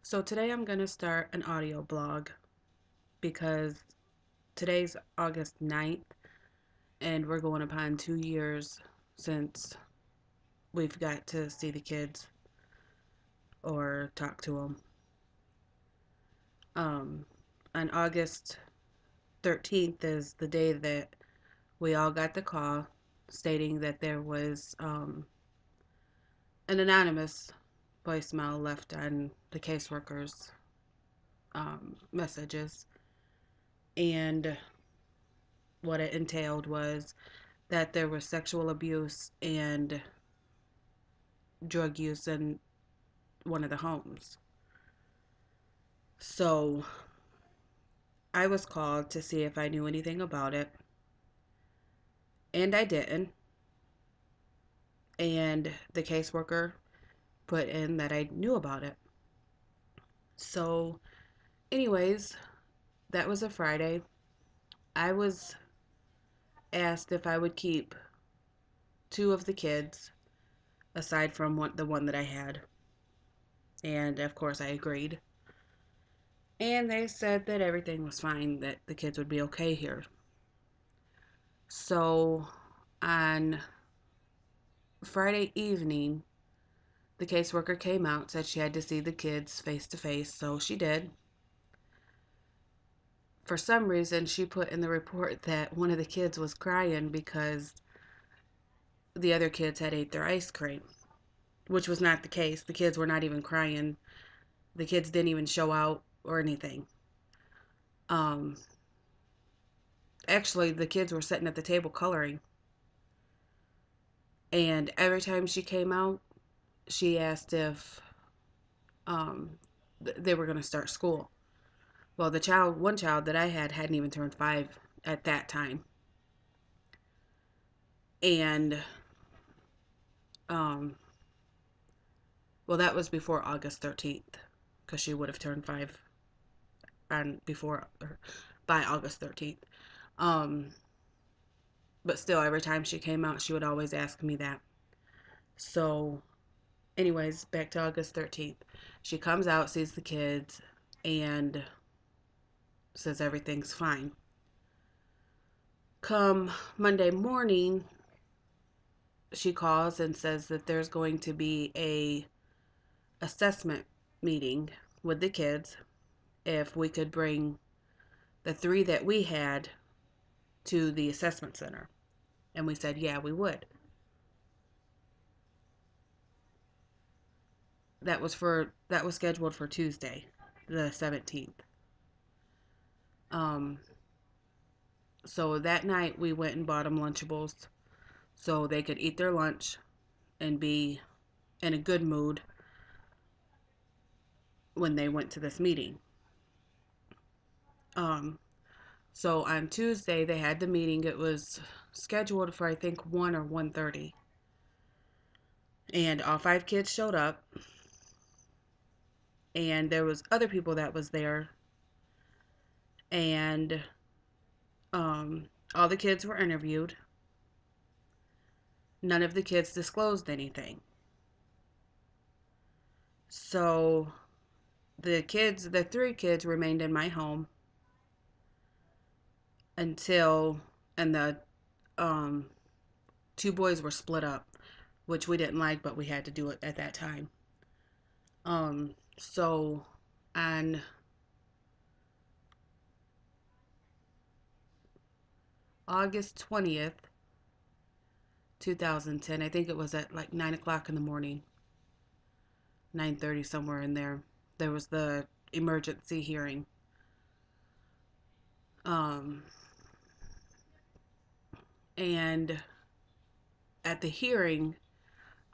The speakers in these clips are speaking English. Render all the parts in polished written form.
So today I'm going to start an audio blog because today's August 9th and we're going upon 2 years since we've got to see the kids or talk to them. Um, on August 13th is the day that we all got the call stating that there was an anonymous voicemail left on the caseworker's messages. And what it entailed was that there was sexual abuse and drug use in one of the homes. So I was called to see if I knew anything about it, and I didn't. And the caseworker put in that I knew about it. So, anyways, that was a Friday. I was asked if I would keep two of the kids aside from the one that I had. And of course, I agreed. And they said that everything was fine, that the kids would be okay here. So on Friday evening, the caseworker came out, said she had to see the kids face to face, so she did. For some reason, she put in the report that one of the kids was crying because the other kids had ate their ice cream, which was not the case. The kids were not even crying. The kids didn't even show out or anything. Um, Actually, the kids were sitting at the table coloring, and every time she came out, she asked if um, they were going to start school. Well, one child that I had hadn't even turned 5 at that time. And, um, well, that was before August 13th, because she would have turned 5 on before, or by August 13th. Um, but still, every time she came out, she would always ask me that. So, anyways, back to August 13th. She comes out, sees the kids, and says everything's fine. Come Monday morning, she calls and says that there's going to be a assessment meeting with the kids if we could bring the three that we had to the assessment center. And we said, yeah, we would. That was scheduled for Tuesday, the 17th. Um, so that night we went and bought them Lunchables so they could eat their lunch and be in a good mood when they went to this meeting. Um, so on Tuesday they had the meeting. It was scheduled for I think 1 or 1:30. And all 5 kids showed up, and there was other people that was there, and all the kids were interviewed. None of the kids disclosed anything. So the 3 kids remained in my home until, and the um 2 boys were split up, which we didn't like, but we had to do it at that time. So on August 20th, 2010, I think it was at like 9 o'clock in the morning, 9:30, somewhere in there, there was the emergency hearing. Um, and at the hearing,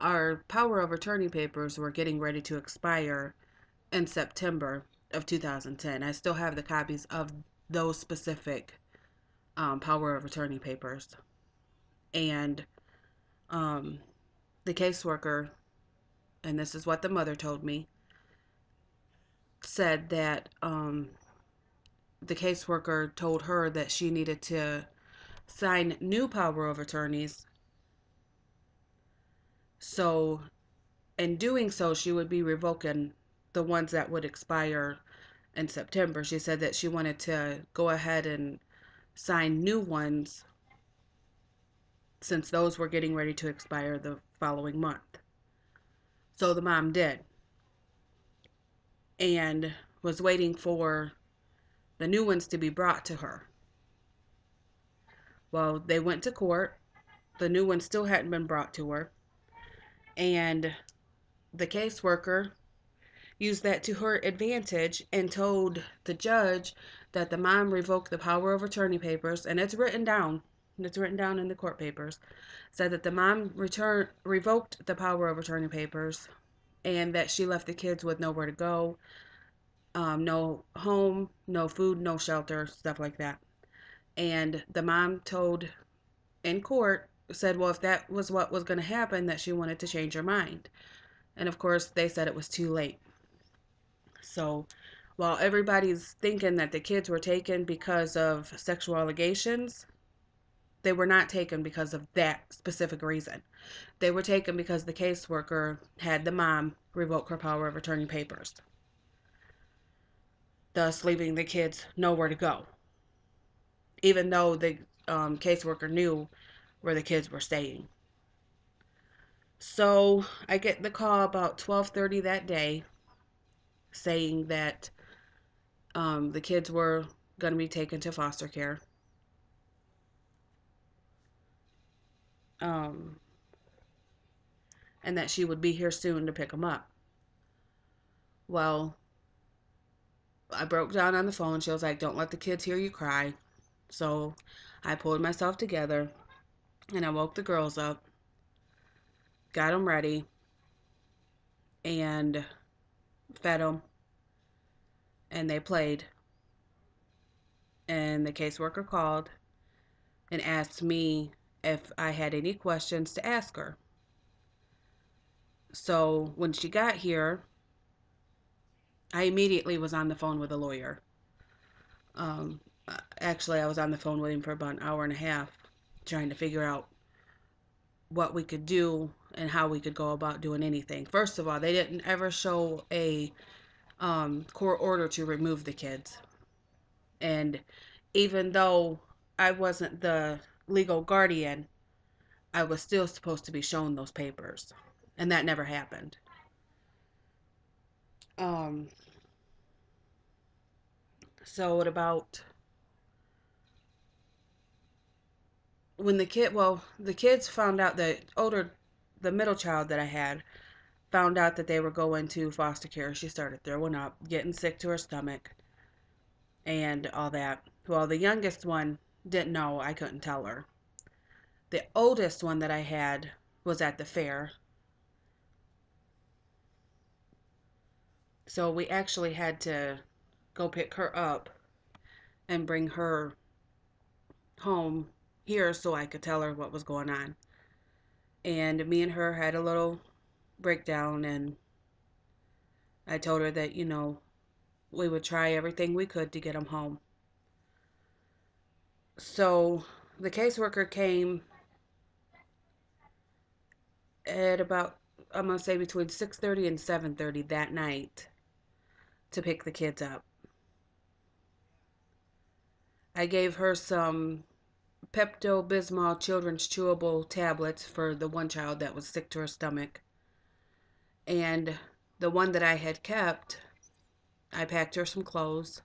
our power of attorney papers were getting ready to expire in September of 2010. I still have the copies of those specific power of attorney papers. And um, the caseworker, and this is what the mother told me, said that the caseworker told her that she needed to sign new power of attorneys. So, in doing so, she would be revoking the ones that would expire in September. She said that she wanted to go ahead and sign new ones since those were getting ready to expire the following month. So the mom did and was waiting for the new ones to be brought to her. Well, they went to court. The new ones still hadn't been brought to her. And the caseworker used that to her advantage and told the judge that the mom revoked the power of attorney papers, and it's written down. It's written down in the court papers. Said that the mom revoked the power of attorney papers, and that she left the kids with nowhere to go, no home, no food, no shelter, stuff like that. And the mom told in court, said, well, if that was what was going to happen, that she wanted to change her mind. And of course, they said it was too late. So while everybody's thinking that the kids were taken because of sexual allegations, they were not taken because of that specific reason. They were taken because the caseworker had the mom revoke her power of attorney papers, thus leaving the kids nowhere to go, even though the caseworker knew where the kids were staying. So I get the call about 12:30 that day saying that the kids were going to be taken to foster care. Um, and that she would be here soon to pick them up. Well, I broke down on the phone. She was like, don't let the kids hear you cry. So I pulled myself together and I woke the girls up, got them ready, and fed them, and they played. And the caseworker called and asked me if I had any questions to ask her. So when she got here, I immediately was on the phone with a lawyer. Um, Actually, I was on the phone with him for about an hour and a half trying to figure out what we could do and how we could go about doing anything. First of all, they didn't ever show a court order to remove the kids. And even though I wasn't the legal guardian, I was still supposed to be shown those papers. And that never happened. Um, so at about when the kids found out that the middle child that I had found out that they were going to foster care, she started throwing up, getting sick to her stomach, and all that. Well, the youngest one didn't know. I couldn't tell her. The oldest one that I had was at the fair. So we actually had to go pick her up and bring her home here so I could tell her what was going on. And me and her had a little breakdown, and I told her that, we would try everything we could to get them home. So the caseworker came at about, I'm going to say between 6:30 and 7:30 that night to pick the kids up. I gave her some Pepto-Bismol children's chewable tablets for the one child that was sick to her stomach. And the one that I had kept, I packed her some clothes.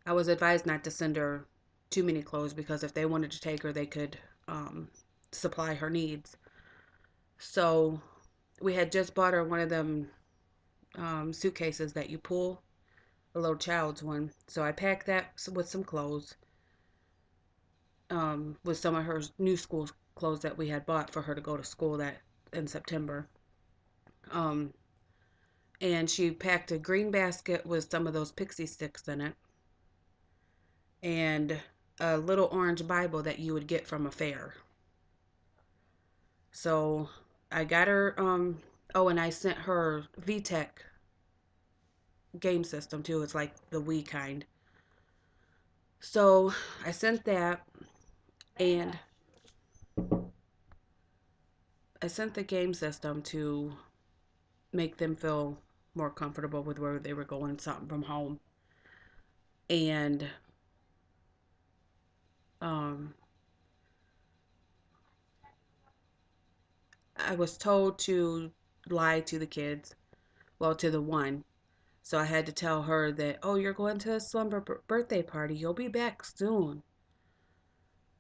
I was advised not to send her too many clothes because if they wanted to take her, they could supply her needs. So we had just bought her one of them suitcases that you pull, a little child's one. So I packed that with some clothes, with some of her new school clothes that we had bought for her to go to school that in September. Um, and she packed a green basket with some of those pixie sticks in it, and a little orange Bible that you would get from a fair. So I got her. Oh, and I sent her VTech game system too. It's like the Wii kind. So I sent that, and I sent the game system to make them feel more comfortable with where they were going, something from home. And um, I was told to lie to the kids, well, to the one. So I had to tell her that, oh, you're going to a slumber birthday party. You'll be back soon.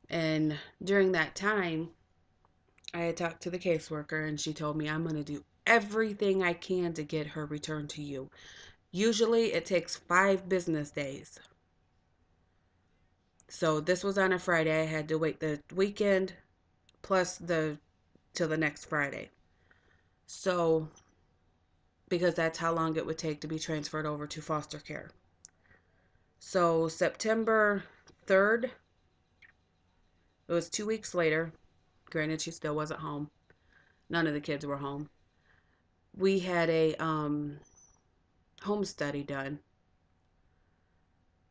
And during that time, I had talked to the caseworker and she told me I'm going to do everything I can to get her returned to you. Usually it takes 5 business days. So this was on a Friday. I had to wait the weekend plus the till the next Friday. So because that's how long it would take to be transferred over to foster care. So September 3rd, it was 2 weeks later. Granted, she still wasn't home. None of the kids were home. We had a home study done.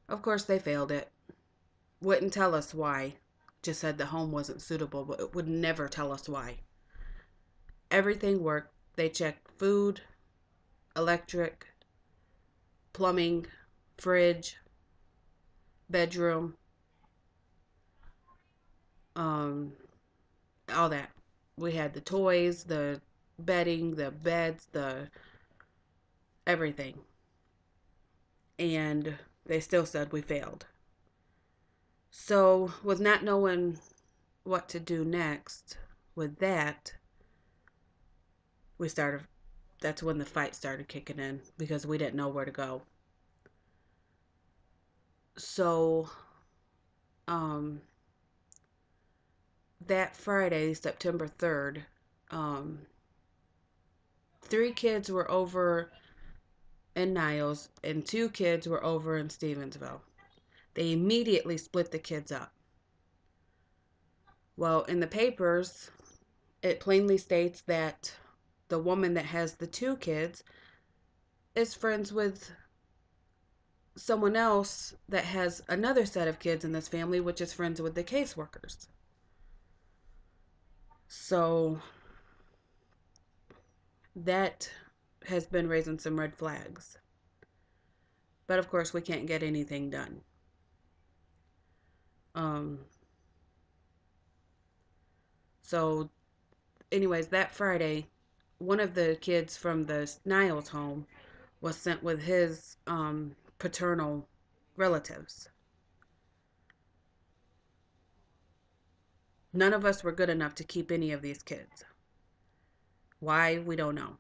Of course, they failed it. Wouldn't tell us why. Just said the home wasn't suitable, but it would never tell us why. Everything worked. They checked food, electric, plumbing, fridge, bedroom, um, all that. We had the toys, the bedding, the beds, the everything. And they still said we failed. So, with not knowing what to do next with that, we started, that's when the fight started kicking in because we didn't know where to go. So, um, that Friday, September 3rd, um, 3 kids were over in Niles and 2 kids were over in Stevensville. They immediately split the kids up. Well, in the papers, it plainly states that the woman that has the 2 kids is friends with someone else that has another set of kids in this family, which is friends with the caseworkers. So that has been raising some red flags. But of course, we can't get anything done. Um, so, anyways, that Friday, one of the kids from the Niles home was sent with his paternal relatives. None of us were good enough to keep any of these kids. Why? We don't know.